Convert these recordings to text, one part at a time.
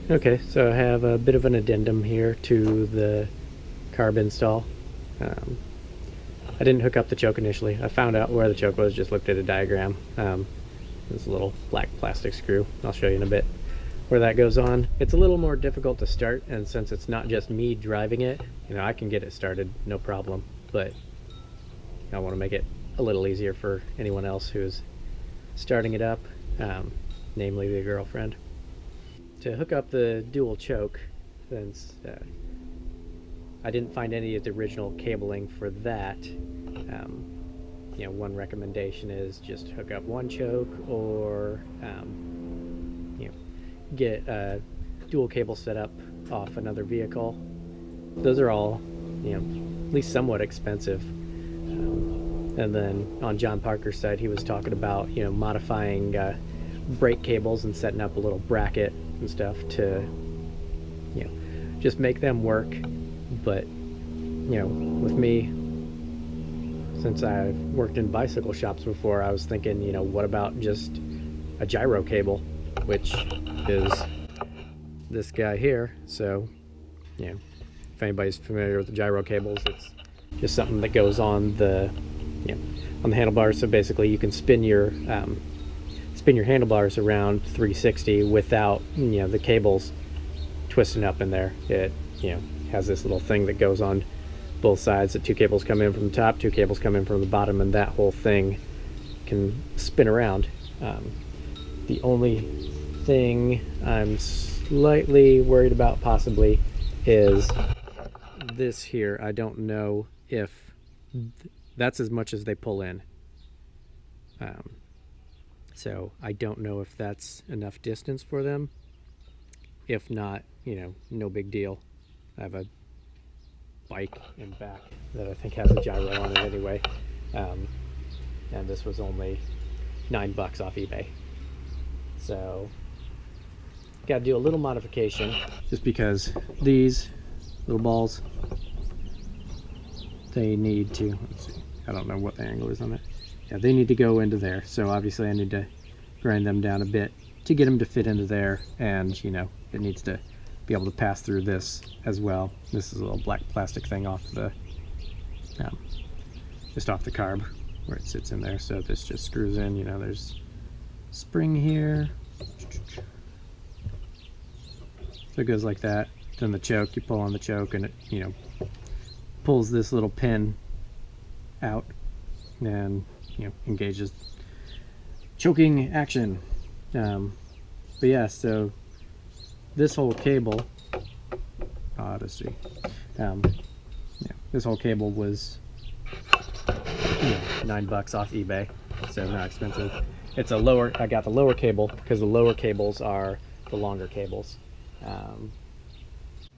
Okay, so I have a bit of an addendum here to the carb install. I didn't hook up the choke initially. I found out where the choke was, just looked at a diagram. There's a little black plastic screw. I'll show you in a bit where that goes on. It's a little more difficult to start, and since it's not just me driving it, I can get it started, no problem, but I want to make it a little easier for anyone else who's starting it up, namely the girlfriend. To hook up the dual choke, since I didn't find any of the original cabling for that, one recommendation is just hook up one choke, or get a dual cable set up off another vehicle. Those are all at least somewhat expensive. And then on John Parker's side, he was talking about modifying brake cables and setting up a little bracket and stuff to just make them work. But with me, since I've worked in bicycle shops before, I was thinking, what about just a gyro cable, which is this guy here. So if anybody's familiar with the gyro cables, it's just something that goes on the on the handlebars. So basically you can spin your handlebars around 360 without the cables twisting up in there. It has this little thing that goes on both sides, that two cables come in from the top, two cables come in from the bottom, and that whole thing can spin around. The only thing I'm slightly worried about possibly is this here. I don't know if that's as much as they pull in. So I don't know if that's enough distance for them. If not, no big deal. I have a bike in back that I think has a gyro on it anyway. And this was only $9 off eBay. So got to do a little modification, just because these little balls, they need to, let's see, I don't know what the angle is on it. Yeah, they need to go into there. So obviously I need to grind them down a bit to get them to fit into there, and it needs to be able to pass through this as well. This is a little black plastic thing off the just off the carb where it sits in there. So this just screws in. There's spring here, so it goes like that. Then the choke, you pull on the choke and it pulls this little pin out and engages choking action. But yeah, so this whole cable, let's see, this whole cable was $9 off eBay, so not expensive. It's a lower, I got the lower cable because the lower cables are the longer cables.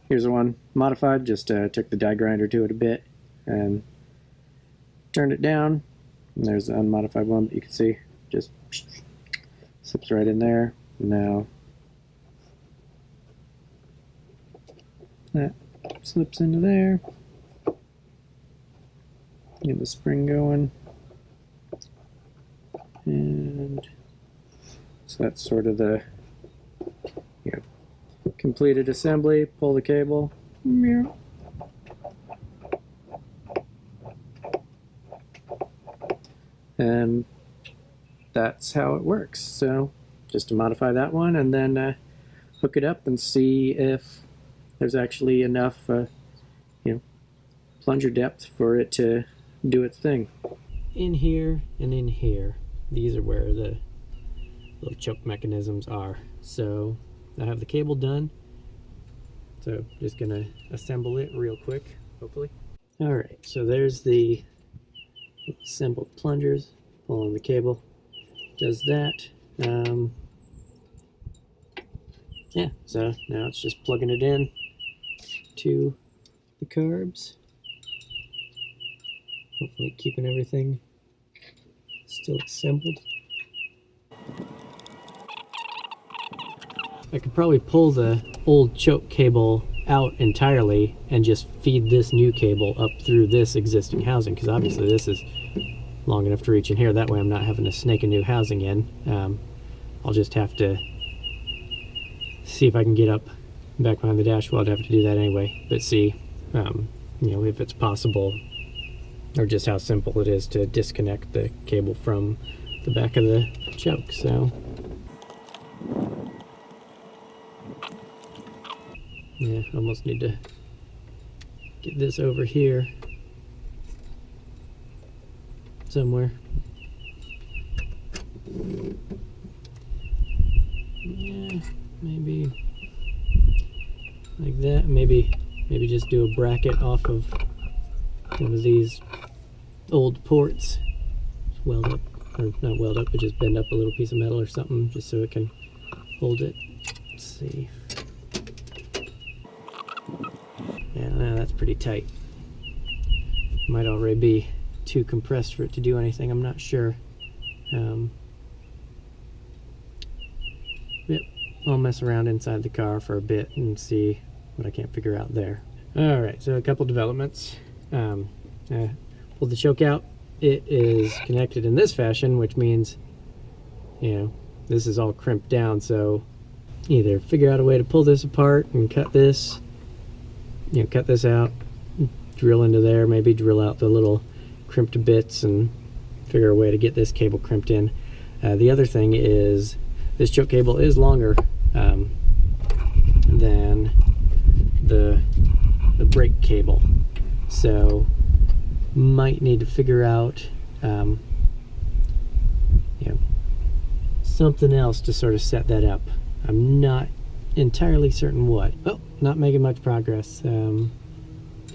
Here's the one modified. Just took the die grinder to it a bit and turned it down, and there's the unmodified one that you can see just slips right in there. Now that slips into there, get the spring going, and so that's sort of the completed assembly. Pull the cable, and that's how it works. So just to modify that one, and then hook it up and see if there's actually enough plunger depth for it to do its thing. In here and in here, these are where the little choke mechanisms are. So I have the cable done, so just gonna assemble it real quick, hopefully. All right, so there's the assembled plungers. Pull on the cable, does that. Yeah, so now it's just plugging it in to the carbs, hopefully keeping everything still assembled. I could probably pull the old choke cable out entirely and just feed this new cable up through this existing housing, because obviously this is long enough to reach in here. That way I'm not having to snake a new housing in. I'll just have to see if I can get up back behind the dash. Well, I'd have to do that anyway, but see, you know, if it's possible, or just how simple it is to disconnect the cable from the back of the choke. So yeah, almost need to get this over here somewhere. Yeah, maybe like that. Maybe just do a bracket off of one of these old ports. Just weld up, or not weld up, but just bend up a little piece of metal or something just so it can hold it. Let's see. Yeah, no, that's pretty tight. Might already be too compressed for it to do anything. I'm not sure. Yep, I'll mess around inside the car for a bit and see what I can't figure out there. Alright, so a couple developments. Pull the choke out. It is connected in this fashion, which means, you know, this is all crimped down, so either figure out a way to pull this apart and cut this, you know, cut this out, drill into there, maybe drill out the little crimped bits and figure a way to get this cable crimped in. The other thing is this choke cable is longer than the brake cable, so might need to figure out you know, something else to sort of set that up. I'm not entirely certain what. Oh, not making much progress. The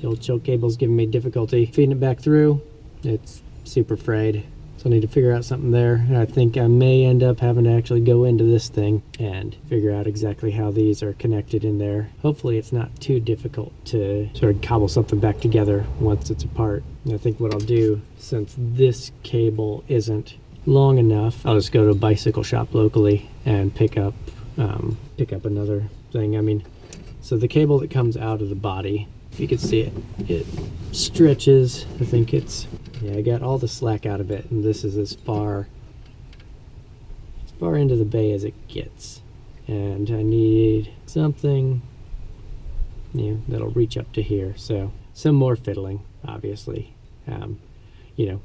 old choke cable's giving me difficulty feeding it back through. It's super frayed, so I need to figure out something there. And I think I may end up having to actually go into this thing and figure out exactly how these are connected in there. Hopefully it's not too difficult to sort of cobble something back together once it's apart. And I think what I'll do, since this cable isn't long enough, I'll just go to a bicycle shop locally and pick up another thing. I mean, so the cable that comes out of the body, if you can see it, it stretches. I think it's, yeah, I got all the slack out of it, and this is as far into the bay as it gets. And I need something, you know, that'll reach up to here. So some more fiddling, obviously, you know,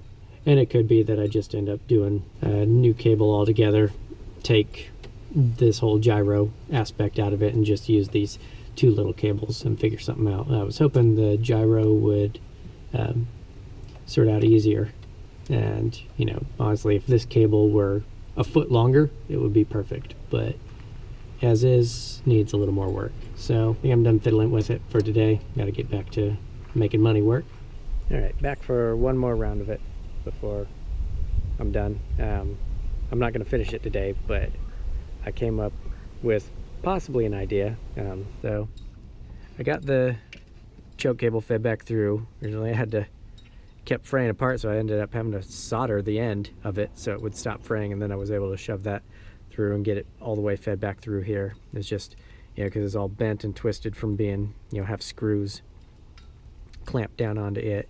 and it could be that I just end up doing a new cable altogether, take this whole gyro aspect out of it and just use these two little cables and figure something out. I was hoping the gyro would sort out easier, and you know, honestly, if this cable were a foot longer, it would be perfect, but as is, needs a little more work. So I think I'm done fiddling with it for today. Got to get back to making money work. All right, back for one more round of it before I'm done. I'm not going to finish it today, but I came up with possibly an idea. So I got the choke cable fed back through. Originally I had to kept fraying apart, so I ended up having to solder the end of it so it would stop fraying, and then I was able to shove that through and get it all the way fed back through here. It's just, you know, because it's all bent and twisted from being, you know, have screws clamped down onto it.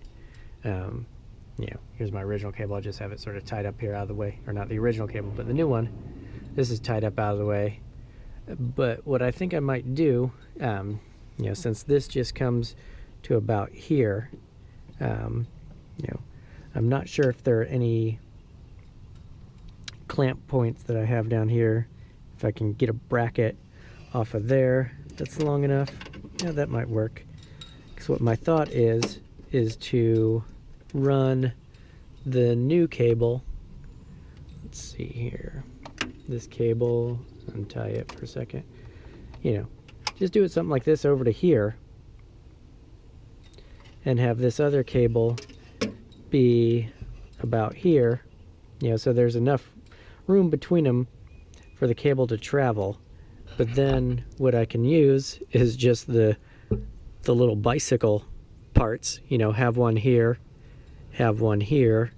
You know, here's my original cable. I just have it sort of tied up here out of the way, or not the original cable, but the new one. This is tied up out of the way. But what I think I might do, you know, since this just comes to about here, you know, I'm not sure if there are any clamp points that I have down here. If I can get a bracket off of there that's long enough, yeah, that might work. Because what my thought is to run the new cable. Let's see here. This cable, untie it for a second. You know, just do it something like this over to here, and have this other cable be about here, you know, so there's enough room between them for the cable to travel. But then what I can use is just the little bicycle parts, you know, have one here, have one here,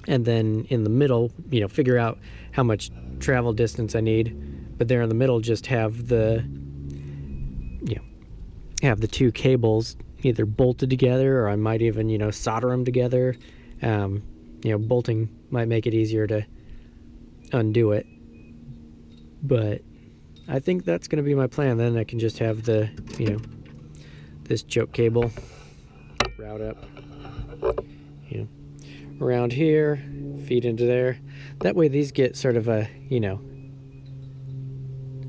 and then in the middle, you know, figure out how much travel distance I need, but there in the middle just have the, you know, have the two cables either bolted together, or I might even, you know, solder them together. You know, bolting might make it easier to undo it, but I think that's going to be my plan. Then I can just have the, you know, this choke cable route up, you know, around here, feed into there. That way these get sort of a, you know,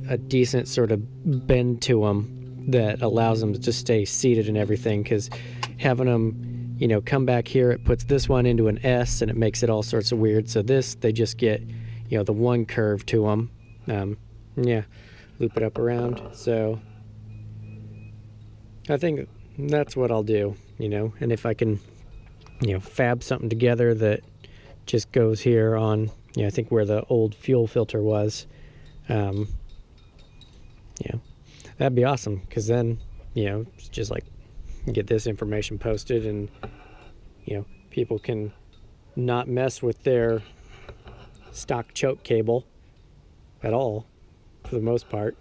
a decent sort of bend to them that allows them to stay seated and everything, because having them, you know, come back here, it puts this one into an S and it makes it all sorts of weird. So this, they just get, you know, the one curve to them. Yeah, loop it up around. So I think that's what I'll do, you know, and if I can, you know, fab something together that just goes here on, you know, I think where the old fuel filter was, you know, that'd be awesome, because then, you know, it's just like get this information posted, and, you know, people can not mess with their stock choke cable at all for the most part.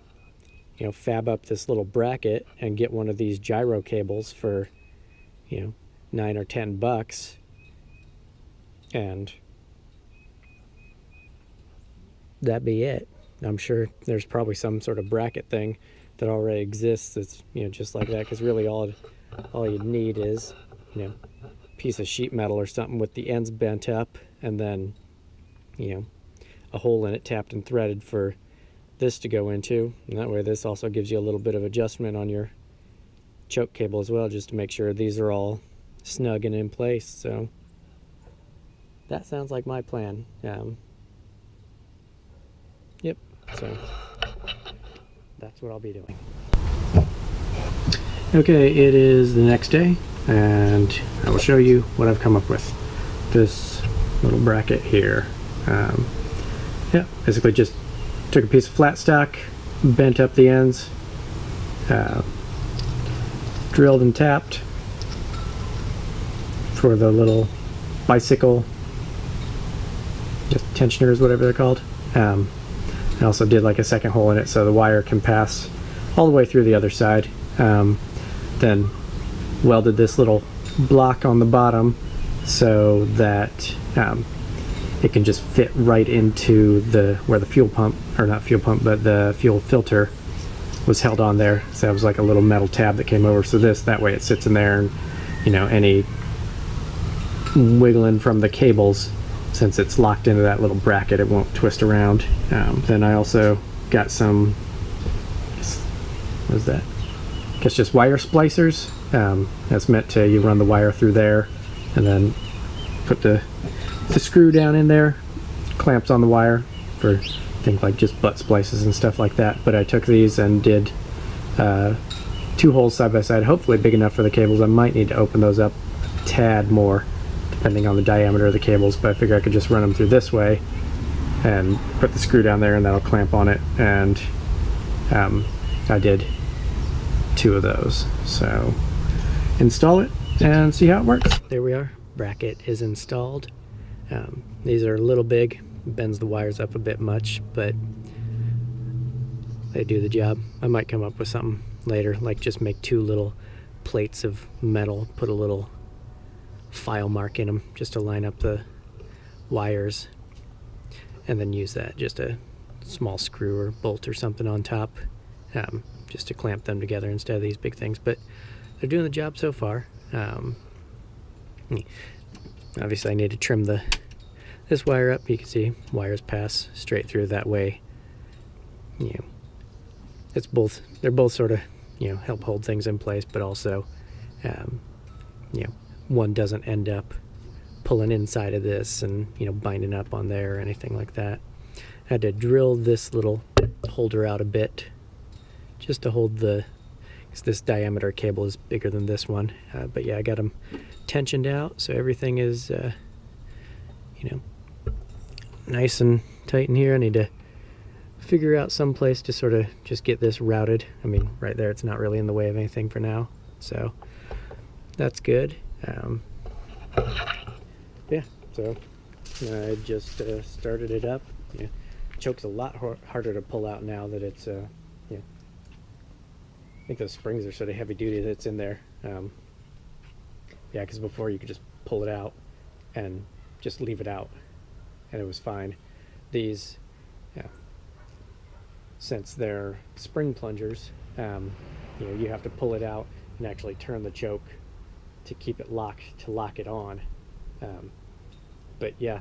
You know, fab up this little bracket and get one of these gyro cables for, you know, $9 or $10, and that'd be it. I'm sure there's probably some sort of bracket thing that already exists that's, you know, just like that, because really all you need is, you know, a piece of sheet metal or something with the ends bent up, and then, you know, a hole in it tapped and threaded for this to go into, and that way this also gives you a little bit of adjustment on your choke cable as well, just to make sure these are all snug and in place. So that sounds like my plan. Yep, so that's what I'll be doing. Okay, it is the next day, and I will show you what I've come up with. This little bracket here. Yeah, basically just took a piece of flat stock, bent up the ends, drilled and tapped for the little bicycle tensioners, whatever they're called. I also did like a second hole in it so the wire can pass all the way through the other side. Then welded this little block on the bottom so that it can just fit right into where the fuel pump, or not fuel pump, but the fuel filter was held on there. So that was like a little metal tab that came over. So that way it sits in there, and, you know, any wiggling from the cables, since it's locked into that little bracket, it won't twist around. Then I also got some, what is that? I guess just wire splicers. That's meant to, you run the wire through there and then put the screw down in there, clamps on the wire for things like just butt splices and stuff like that. But I took these and did 2 holes side by side, hopefully big enough for the cables. I might need to open those up a tad more depending on the diameter of the cables, but I figure I could just run them through this way and put the screw down there, and that'll clamp on it. And I did 2 of those. So install it and see how it works. There we are. Bracket is installed. These are a little big, bends the wires up a bit much, but they do the job. I might come up with something later, like just make 2 little plates of metal, put a little file mark in them just to line up the wires, and then use that, just a small screw or bolt or something on top, just to clamp them together instead of these big things. But they're doing the job so far. Obviously I need to trim this wire up. You can see wires pass straight through that way. You know, they're both sort of, you know, help hold things in place, but also, you know, one doesn't end up pulling inside of this and, you know, binding up on there or anything like that. I had to drill this little holder out a bit just to hold because this diameter cable is bigger than this one. But yeah, I got them tensioned out, so everything is, you know, nice and tight in here. I need to figure out some place to sort of just get this routed. I mean, right there, it's not really in the way of anything for now, so that's good. Yeah, so I just started it up. Yeah, choke's a lot harder to pull out now that it's, yeah, I think those springs are sort of heavy duty that's in there. Yeah, because before you could just pull it out and just leave it out and it was fine. These, yeah, since they're spring plungers, you know, you have to pull it out and actually turn the choke to keep it locked, to lock it on. But yeah,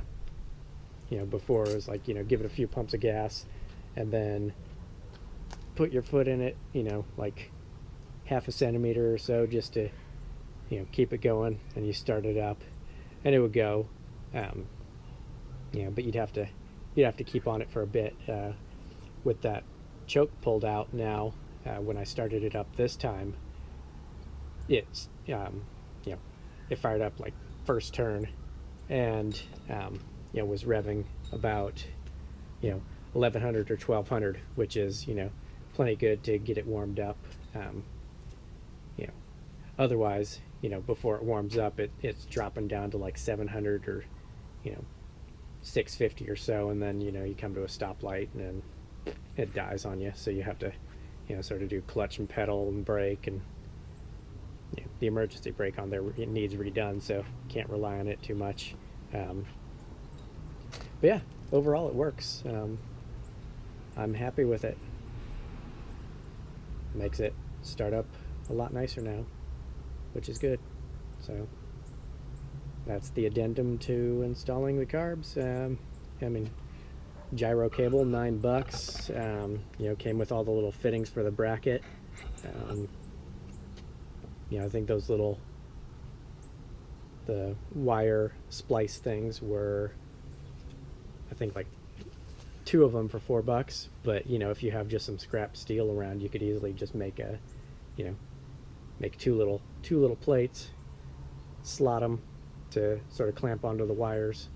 you know, before it was like, you know, give it a few pumps of gas and then put your foot in it, you know, like half a centimeter or so, just to, you know, keep it going, and you start it up and it would go. You know, but you'd have to keep on it for a bit. With that choke pulled out now, when I started it up this time, it's you know, it fired up like first turn, and you know, was revving about, you know, 1100 or 1200, which is, you know, plenty good to get it warmed up. You know, otherwise, you know, before it warms up, it's dropping down to like 700 or, you know, 650 or so, and then, you know, you come to a stoplight and then it dies on you. So you have to, you know, sort of do clutch and pedal and brake, and you know, the emergency brake on there, it needs redone, so can't rely on it too much. But yeah, overall it works. I'm happy with it. Makes it start up a lot nicer now, which is good. So that's the addendum to installing the Carbs. I mean, gyro cable, $9. You know, came with all the little fittings for the bracket. You know, I think those the wire splice things were, I think, like 2 of them for $4. But you know, if you have just some scrap steel around, you could easily just make a, you know, make two little plates, slot them to sort of clamp onto the wires.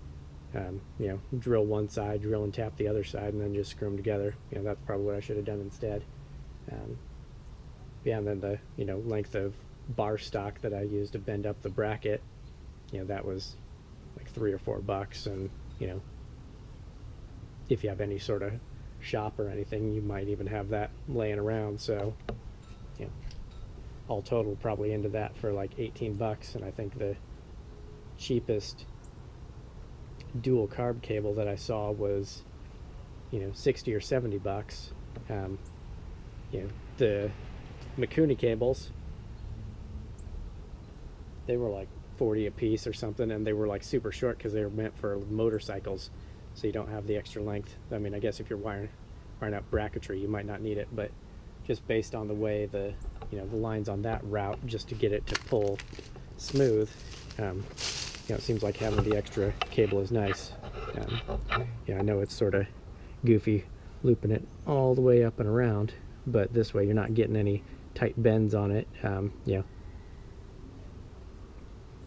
You know, drill one side, drill and tap the other side, and then just screw them together. You know, that's probably what I should have done instead. Yeah, and then the, you know, length of bar stock that I used to bend up the bracket, you know, that was like $3 or $4. And you know, if you have any sort of shop or anything, you might even have that laying around. So, you know, all total probably into that for like $18. And I think the cheapest dual carb cable that I saw was, you know, $60 or $70. You know, the Mikuni cables, they were like 40 a piece or something, and they were like super short because they were meant for motorcycles, so you don't have the extra length. I mean, I guess if you're wiring up bracketry, you might not need it, but just based on the way the, you know, the lines on that route, just to get it to pull smooth, you know, it seems like having the extra cable is nice. Yeah, I know it's sort of goofy looping it all the way up and around, but this way you're not getting any tight bends on it. Yeah,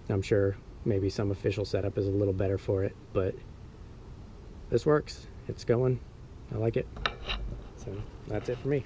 I'm sure maybe some official setup is a little better for it, but this works. It's going. I like it. So that's it for me.